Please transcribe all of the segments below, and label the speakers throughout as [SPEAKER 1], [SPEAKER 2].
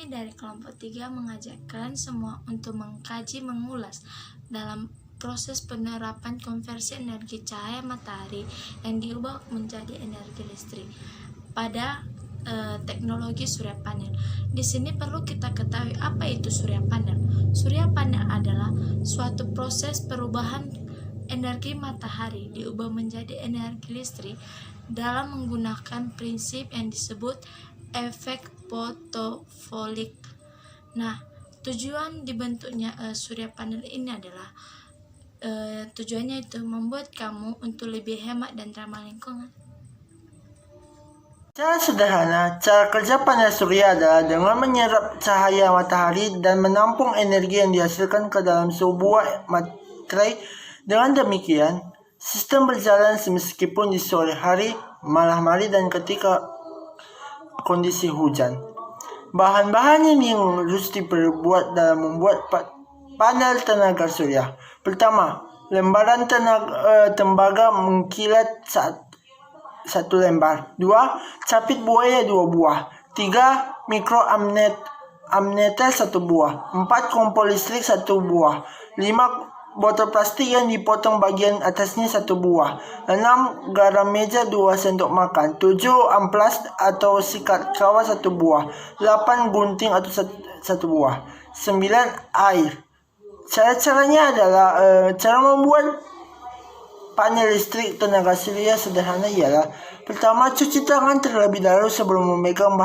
[SPEAKER 1] Kami dari kelompok 3 mengajak kalian semua untuk mengkaji mengulas dalam proses penerapan konversi energi cahaya matahari yang diubah menjadi energi listrik pada teknologi surya panel. Di sini perlu kita ketahui apa itu surya panel. Surya panel adalah suatu proses perubahan energi matahari diubah menjadi energi listrik dalam menggunakan prinsip yang disebut efek fotovoltaik. Nah, tujuan dibentuknya surya panel ini adalah tujuannya itu membuat kamu untuk lebih hemat dan ramah lingkungan.
[SPEAKER 2] Cara sederhana, cara kerja panel surya adalah dengan menyerap cahaya matahari dan menampung energi yang dihasilkan ke dalam sebuah materai. Dengan demikian, sistem berjalan meskipun di sore hari, malam hari, dan ketika kondisi hujan. Bahan-bahan yang harus diperbuat dalam membuat panel tenaga surya. Pertama, lembaran tembaga mengkilat satu lembar. 2. Capit buaya 2 buah. 3. Mikroammeter 1 buah. 4. Kompor listrik 1 buah. 5. Botol plastik yang dipotong bagian atasnya 1 buah. 6. Garam meja 2 sendok makan. 7. Amplas atau sikat kawat 1 buah. 8. Gunting atau 1 buah. 9. Air. Cara-caranya adalah cara membuat panel listrik tenaga surya sederhana ialah: pertama, cuci tangan terlebih dahulu sebelum memegang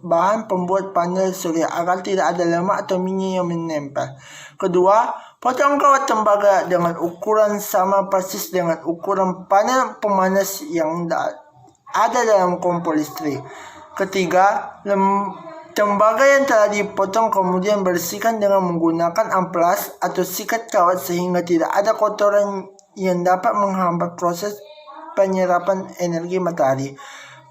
[SPEAKER 2] bahan pembuat panel surya agar tidak ada lemak atau minyak yang menempel. Kedua, potong kawat tembaga dengan ukuran sama persis dengan ukuran panel pemanas yang ada dalam kompor listrik. Ketiga, tembaga yang telah dipotong kemudian bersihkan dengan menggunakan amplas atau sikat kawat sehingga tidak ada kotoran yang dapat menghambat proses penyerapan energi matahari.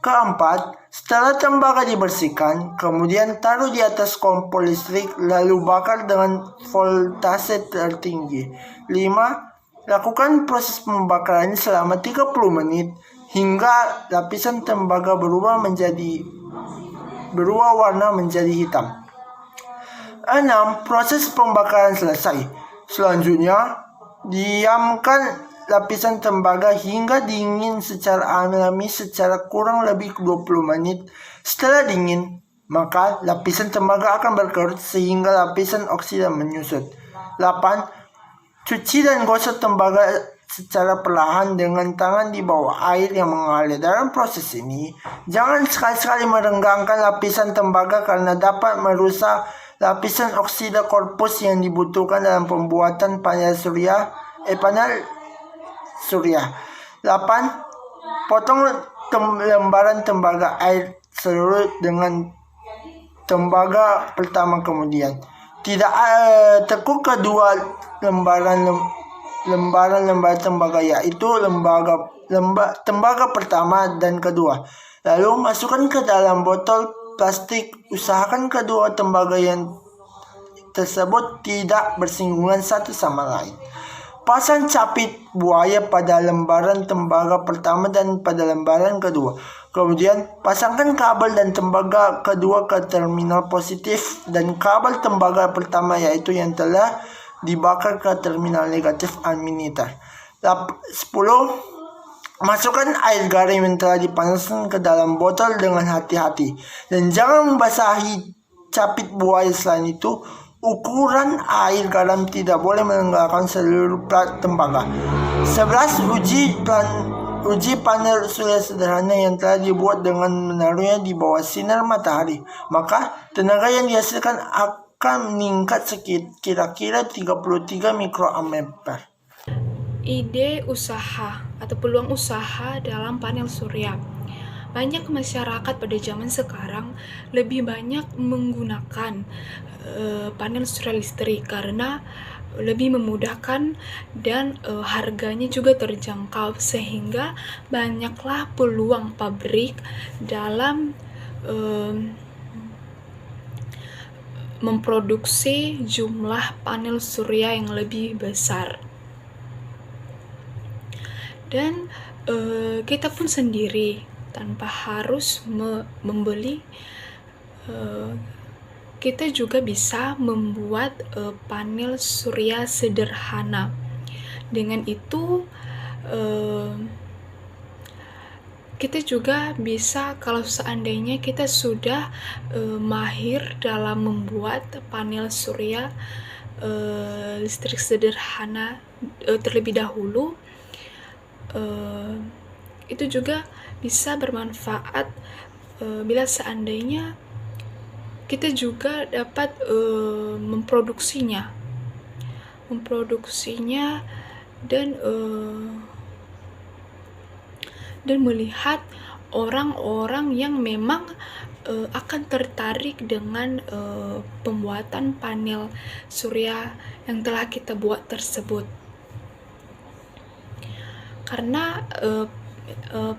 [SPEAKER 2] Keempat, setelah tembaga dibersihkan, kemudian taruh di atas kompor listrik lalu bakar dengan voltase tertinggi. 5. Lakukan proses pembakaran selama 30 menit hingga lapisan tembaga berubah warna menjadi hitam. 6. Proses pembakaran selesai. Selanjutnya, diamkan lapisan tembaga hingga dingin secara alami secara kurang lebih 20 menit. Setelah dingin, maka lapisan tembaga akan berkerut sehingga lapisan oksida menyusut. 8. Cuci dan gosok tembaga secara perlahan dengan tangan di bawah air yang mengalir. Dalam proses ini, jangan sekali-sekali merenggangkan lapisan tembaga karena dapat merusak lapisan oksida korpus yang dibutuhkan dalam pembuatan panel surya. 8. Potong lembaran tembaga air seluruh dengan tembaga pertama kemudian. Tidak tekuk kedua lembaran tembaga, yaitu tembaga pertama dan kedua. Lalu masukkan ke dalam botol plastik. Usahakan kedua tembaga yang tersebut tidak bersinggungan satu sama lain. Pasang capit buaya pada lembaran tembaga pertama dan pada lembaran kedua. Kemudian pasangkan kabel dan tembaga kedua ke terminal positif dan kabel tembaga pertama yaitu yang telah dibakar ke terminal negatif ammeter. 10. Masukkan air garam yang telah dipanaskan ke dalam botol dengan hati-hati dan jangan membasahi capit buaya. Selain itu, ukuran air garam tidak boleh menenggelamkan seluruh plat tembaga. 11. Uji panel surya sederhana yang telah dibuat dengan menaruhnya di bawah sinar matahari. Maka tenaga yang dihasilkan akan meningkat kira-kira 33 mikroampere.
[SPEAKER 3] Ide usaha atau peluang usaha dalam panel surya. Banyak masyarakat pada zaman sekarang lebih banyak menggunakan panel surya listrik karena lebih memudahkan dan harganya juga terjangkau, sehingga banyaklah peluang pabrik dalam memproduksi jumlah panel surya yang lebih besar. Dan kita pun sendiri tanpa harus membeli, kita juga bisa membuat panel surya sederhana. Dengan itu, kita juga bisa, kalau seandainya kita sudah mahir dalam membuat panel surya listrik sederhana terlebih dahulu, itu juga bisa bermanfaat bila seandainya kita juga dapat memproduksinya dan melihat orang-orang yang memang akan tertarik dengan pembuatan panel surya yang telah kita buat tersebut. Karena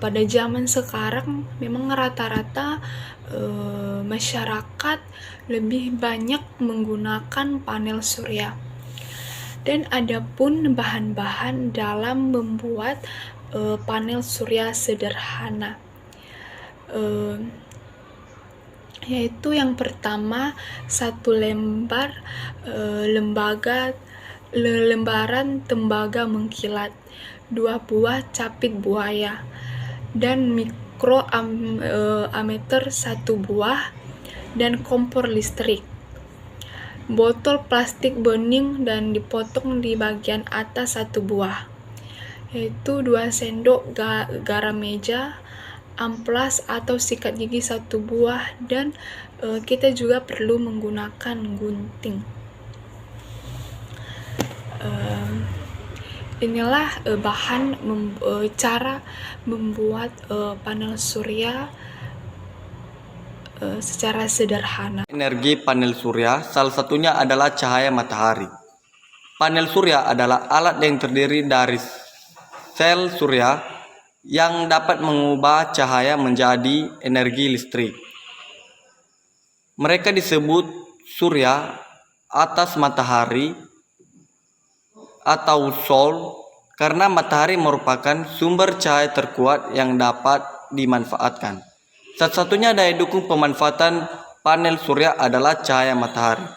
[SPEAKER 3] pada zaman sekarang memang rata-rata masyarakat lebih banyak menggunakan panel surya. Dan ada pun bahan-bahan dalam membuat panel surya sederhana, yaitu yang pertama 1 lembaran tembaga mengkilat, 2 buah capit buaya, dan mikroammeter 1 buah, dan kompor listrik. Botol plastik bening dan dipotong di bagian atas 1 buah, yaitu 2 sendok garam meja, amplas atau sikat gigi 1 buah, dan kita juga perlu menggunakan gunting. Inilah cara membuat panel surya secara sederhana.
[SPEAKER 4] Energi panel surya salah satunya adalah cahaya matahari. Panel surya adalah alat yang terdiri dari sel surya yang dapat mengubah cahaya menjadi energi listrik. Mereka disebut surya atas matahari atau sol karena matahari merupakan sumber cahaya terkuat yang dapat dimanfaatkan. Satu-satunya daya dukung pemanfaatan panel surya adalah cahaya matahari.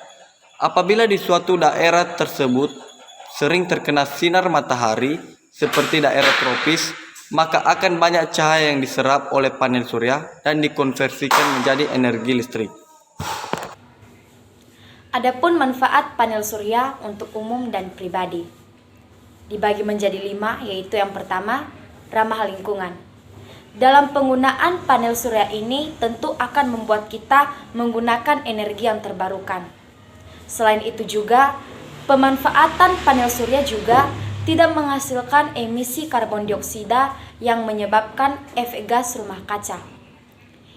[SPEAKER 4] Apabila di suatu daerah tersebut sering terkena sinar matahari seperti daerah tropis, maka akan banyak cahaya yang diserap oleh panel surya dan dikonversikan menjadi energi listrik.
[SPEAKER 5] Adapun manfaat panel surya untuk umum dan pribadi dibagi menjadi 5, yaitu yang pertama, ramah lingkungan. Dalam penggunaan panel surya ini tentu akan membuat kita menggunakan energi yang terbarukan. Selain itu juga, pemanfaatan panel surya juga tidak menghasilkan emisi karbon dioksida yang menyebabkan efek gas rumah kaca.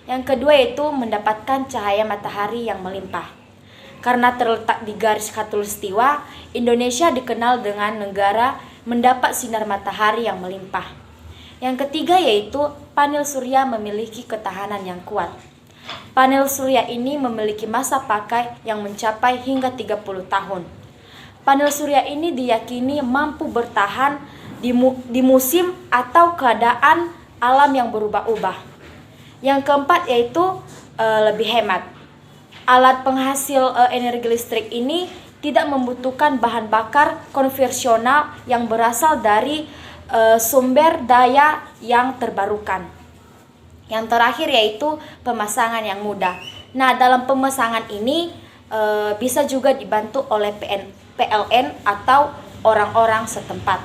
[SPEAKER 5] Yang kedua yaitu mendapatkan cahaya matahari yang melimpah. Karena terletak di garis khatulistiwa, Indonesia dikenal dengan negara mendapat sinar matahari yang melimpah. Yang ketiga yaitu panel surya memiliki ketahanan yang kuat. Panel surya ini memiliki masa pakai yang mencapai hingga 30 tahun. Panel surya ini diyakini mampu bertahan di musim atau keadaan alam yang berubah-ubah. Yang keempat yaitu lebih hemat. Alat penghasil energi listrik ini tidak membutuhkan bahan bakar konvensional yang berasal dari sumber daya yang terbarukan. Yang terakhir yaitu pemasangan yang mudah. Nah, dalam pemasangan ini bisa juga dibantu oleh PLN atau orang-orang setempat.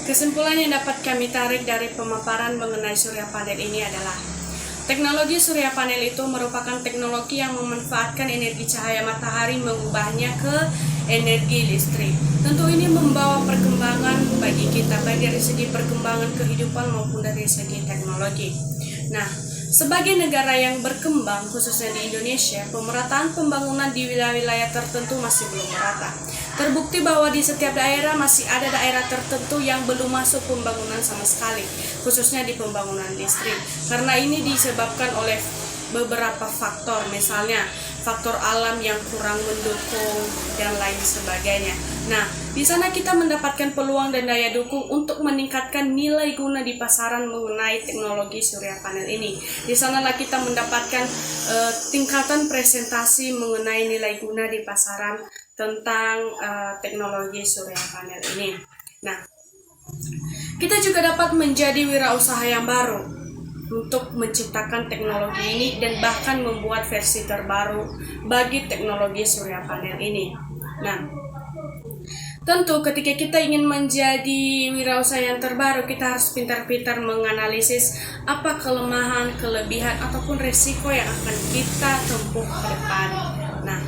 [SPEAKER 6] Kesimpulan yang dapat kami tarik dari pemaparan mengenai surya panel ini adalah teknologi surya panel itu merupakan teknologi yang memanfaatkan energi cahaya matahari mengubahnya ke energi listrik. Tentu ini membawa perkembangan bagi kita, baik dari segi perkembangan kehidupan maupun dari segi teknologi. Nah, sebagai negara yang berkembang, khususnya di Indonesia, pemerataan pembangunan di wilayah-wilayah tertentu masih belum merata. Terbukti bahwa di setiap daerah masih ada daerah tertentu yang belum masuk pembangunan sama sekali, khususnya di pembangunan listrik. Karena ini disebabkan oleh beberapa faktor, misalnya faktor alam yang kurang mendukung dan lain sebagainya. Nah, di sana kita mendapatkan peluang dan daya dukung untuk meningkatkan nilai guna di pasaran mengenai teknologi surya panel ini. Di sanalah kita mendapatkan tingkatan presentasi mengenai nilai guna di pasaran tentang teknologi surya panel ini. Nah, kita juga dapat menjadi wirausaha yang baru untuk menciptakan teknologi ini dan bahkan membuat versi terbaru bagi teknologi surya panel ini. Nah, tentu ketika kita ingin menjadi wirausaha yang terbaru, kita harus pintar-pintar menganalisis apa kelemahan, kelebihan, ataupun resiko yang akan kita tempuh ke depan. Nah,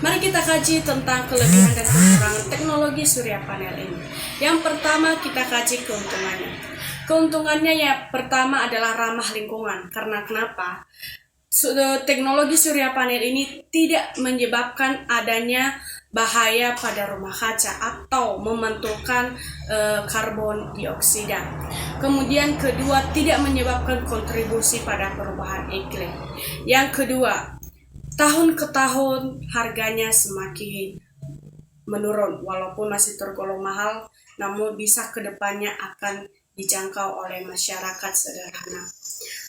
[SPEAKER 6] mari kita kaji tentang kelebihan dan kekurangan teknologi surya panel ini. Yang pertama, kita kaji keuntungannya. Keuntungannya ya pertama adalah ramah lingkungan. Karena kenapa? Teknologi surya panel ini tidak menyebabkan adanya bahaya pada rumah kaca atau memantulkan karbon dioksida. Kemudian kedua, tidak menyebabkan kontribusi pada perubahan iklim. Yang kedua, tahun ke tahun harganya semakin menurun, walaupun masih tergolong mahal, namun bisa kedepannya akan dijangkau oleh masyarakat sederhana.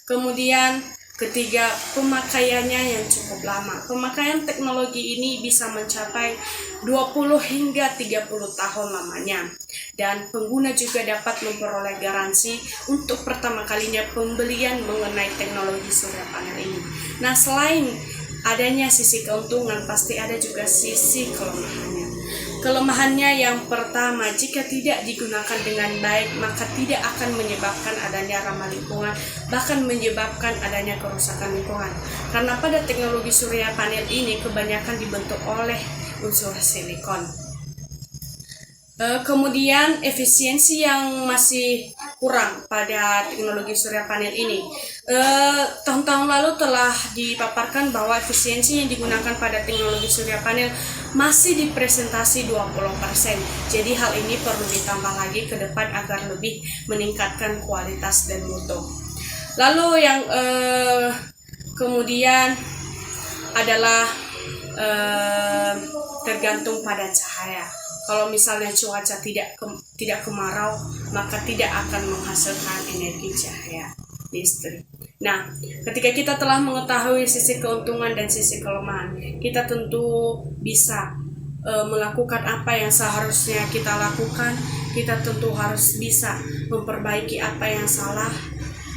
[SPEAKER 6] Kemudian ketiga, pemakaiannya yang cukup lama. Pemakaian teknologi ini bisa mencapai 20 hingga 30 tahun lamanya. Dan pengguna juga dapat memperoleh garansi untuk pertama kalinya pembelian mengenai teknologi surya panel ini. Nah, selain adanya sisi keuntungan, pasti ada juga sisi kelemahannya. Kelemahannya yang pertama, jika tidak digunakan dengan baik, maka tidak akan menyebabkan adanya ramah lingkungan, bahkan menyebabkan adanya kerusakan lingkungan. Karena pada teknologi surya panel ini kebanyakan dibentuk oleh unsur silikon. Kemudian efisiensi yang masih kurang pada teknologi surya panel ini. Tahun-tahun lalu telah dipaparkan bahwa efisiensi yang digunakan pada teknologi surya panel masih dipresentasi 20%. Jadi hal ini perlu ditambah lagi ke depan agar lebih meningkatkan kualitas dan mutu. Lalu yang kemudian adalah tergantung pada cahaya. Kalau misalnya cuaca tidak kemarau, maka tidak akan menghasilkan energi cahaya listrik. Nah, ketika kita telah mengetahui sisi keuntungan dan sisi kelemahan, kita tentu bisa melakukan apa yang seharusnya kita lakukan. Kita tentu harus bisa memperbaiki apa yang salah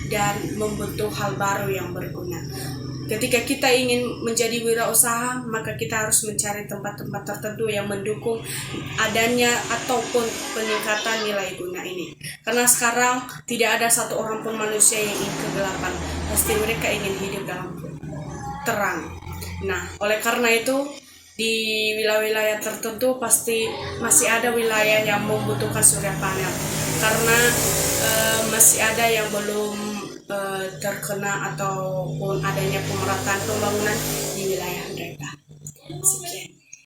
[SPEAKER 6] dan membentuk hal baru yang berguna. Ketika kita ingin menjadi wirausaha, maka kita harus mencari tempat-tempat tertentu yang mendukung adanya ataupun peningkatan nilai guna ini. Karena sekarang tidak ada satu orang pun manusia yang ingin kegelapan. Pasti mereka ingin hidup dalam terang. Nah, oleh karena itu, di wilayah-wilayah tertentu pasti masih ada wilayah yang membutuhkan surya panel. Karena masih ada yang belum terkena ataupun adanya pemerataan pembangunan di wilayah mereka. Sekian.